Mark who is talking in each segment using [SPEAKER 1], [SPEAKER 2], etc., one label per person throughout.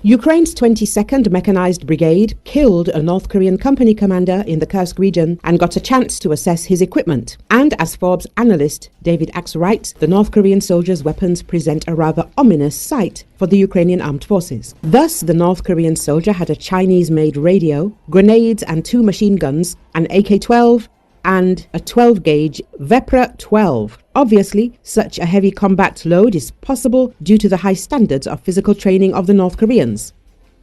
[SPEAKER 1] Ukraine's 22nd Mechanized Brigade killed a North Korean company commander in the Kursk region and got a chance to assess his equipment. And as Forbes analyst David Axe writes, the North Korean soldiers' weapons present a rather ominous sight for the Ukrainian armed forces. Thus, the North Korean soldier had a Chinese-made radio, grenades and 2 machine guns, an AK-12 and a 12-gauge Vepra 12. Obviously, such a heavy combat load is possible due to the high standards of physical training of the North Koreans.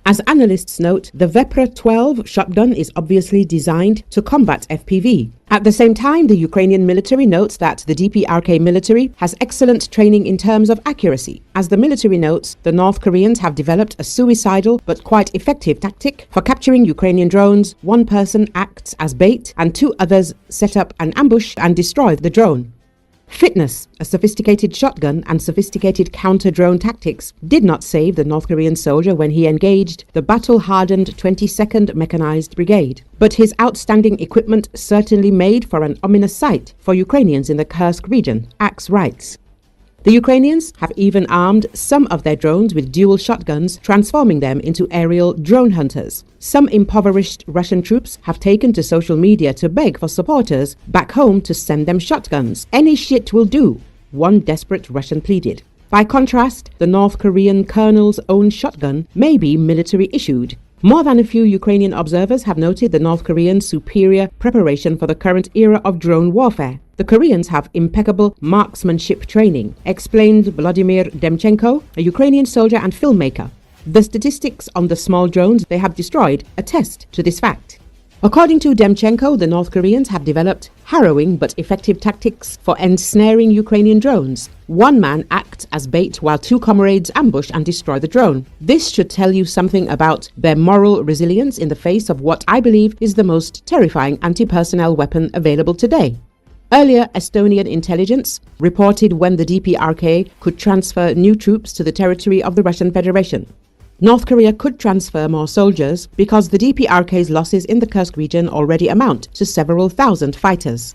[SPEAKER 1] As analysts note, the Vepra 12 shotgun is obviously designed to combat FPV. At the same time, the Ukrainian military notes that the DPRK military has excellent training in terms of accuracy. As the military notes, the North Koreans have developed a suicidal but quite effective tactic for capturing Ukrainian drones. One person acts as bait and 2 others set up an ambush and destroy the drone. Fitness, a sophisticated shotgun and sophisticated counter-drone tactics did not save the North Korean soldier when he engaged the battle-hardened 22nd Mechanized Brigade. But his outstanding equipment certainly made for an ominous sight for Ukrainians in the Kursk region, Axe writes. The Ukrainians have even armed some of their drones with dual shotguns, transforming them into aerial drone hunters. Some impoverished Russian troops have taken to social media to beg for supporters back home to send them shotguns. Any shit will do, one desperate Russian pleaded. By contrast, the North Korean colonel's own shotgun may be military issued. More than a few Ukrainian observers have noted the North Koreans' superior preparation for the current era of drone warfare. The Koreans have impeccable marksmanship training, explained Volodymyr Demchenko, a Ukrainian soldier and filmmaker. The statistics on the small drones they have destroyed attest to this fact. According to Demchenko, the North Koreans have developed harrowing but effective tactics for ensnaring Ukrainian drones. One man acts as bait while 2 comrades ambush and destroy the drone. This should tell you something about their moral resilience in the face of what I believe is the most terrifying anti-personnel weapon available today. Earlier, Estonian intelligence reported when the DPRK could transfer new troops to the territory of the Russian Federation. North Korea could transfer more soldiers because the DPRK's losses in the Kursk region already amount to several thousand fighters.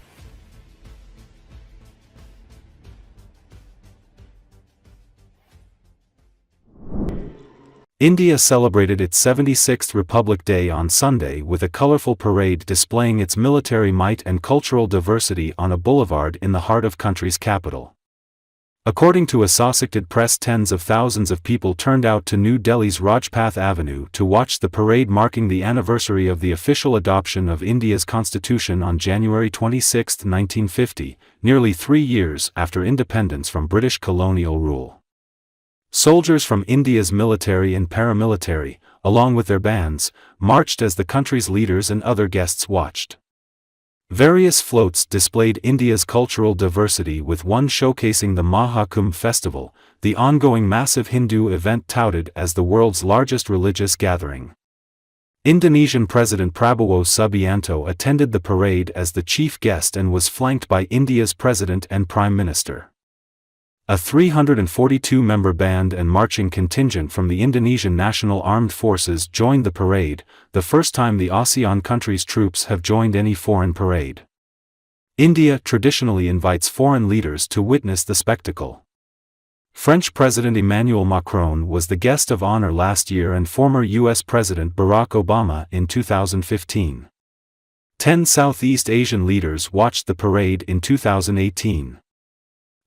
[SPEAKER 2] India celebrated its 76th Republic Day on Sunday with a colorful parade displaying its military might and cultural diversity on a boulevard in the heart of country's capital. According to Associated Press, tens of thousands of people turned out to New Delhi's Rajpath Avenue to watch the parade marking the anniversary of the official adoption of India's constitution on January 26, 1950, nearly 3 years after independence from British colonial rule. Soldiers from India's military and paramilitary, along with their bands, marched as the country's leaders and other guests watched. Various floats displayed India's cultural diversity, with one showcasing the Mahakumbh festival, the ongoing massive Hindu event touted as the world's largest religious gathering. Indonesian President Prabowo Subianto attended the parade as the chief guest and was flanked by India's President and Prime Minister. A 342-member band and marching contingent from the Indonesian National Armed Forces joined the parade, the first time the ASEAN countries' troops have joined any foreign parade. India traditionally invites foreign leaders to witness the spectacle. French President Emmanuel Macron was the guest of honor last year and former U.S. President Barack Obama in 2015. 10 Southeast Asian leaders watched the parade in 2018.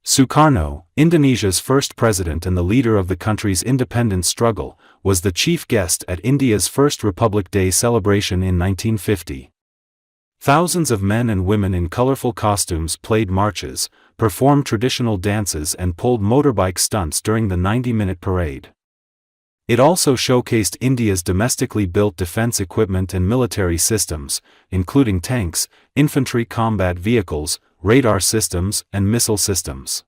[SPEAKER 2] Sukarno, Indonesia's first president and the leader of the country's independence struggle, was the chief guest at India's first Republic Day celebration in 1950. Thousands of men and women in colorful costumes played marches, performed traditional dances and pulled motorbike stunts during the 90-minute parade. It also showcased India's domestically built defense equipment and military systems, including tanks, infantry combat vehicles, radar systems, and missile systems.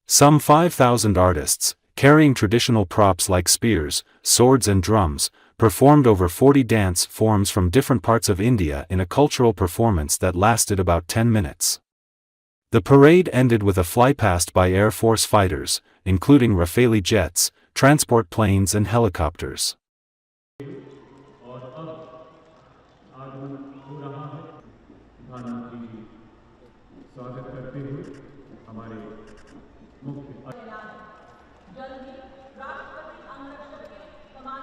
[SPEAKER 2] Some 5,000 artists, carrying traditional props like spears, swords and drums, performed over 40 dance forms from different parts of India in a cultural performance that lasted about 10 minutes. The parade ended with a flypast by Air Force fighters, including Rafale jets, transport planes and helicopters.
[SPEAKER 3] जल्द ही राष्ट्रपति अंगरक्षक के कमान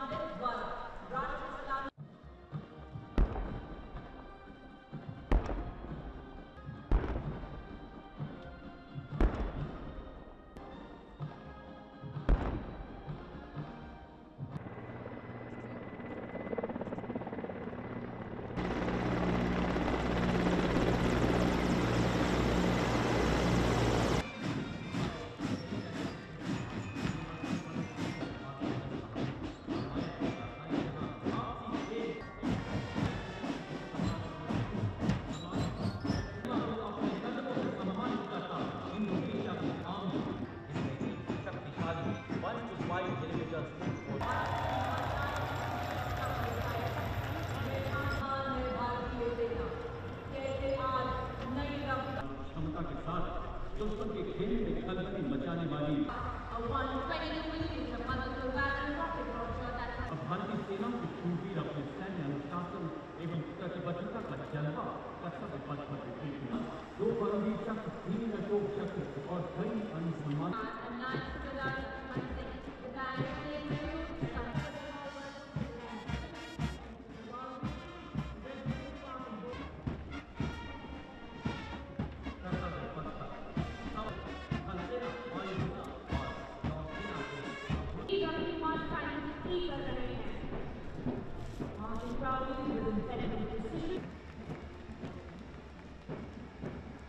[SPEAKER 3] proudly with impeccable precision,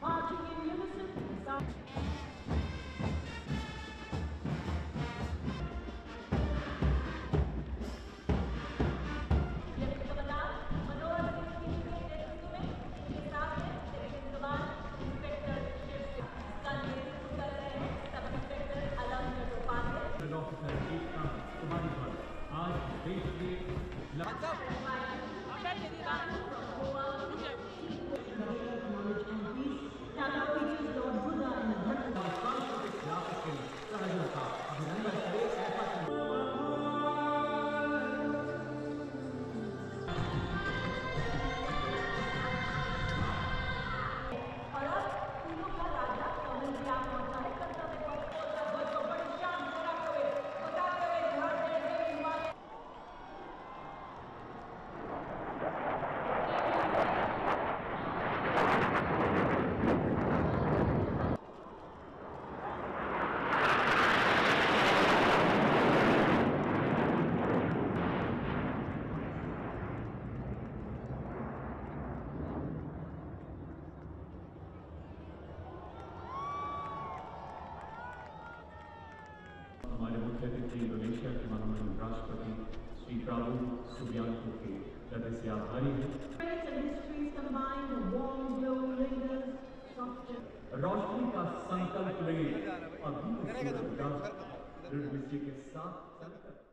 [SPEAKER 3] marching in unison and sound.
[SPEAKER 4] हमारे मुख्य अतिथि Indonesia के माननीय राष्ट्रपति श्री प्राबोध सुबियांतो के हृदय से आभारी हैं। रोशनी का संकल्प ले अभी दृढ़ निश्चय के साथ चलकर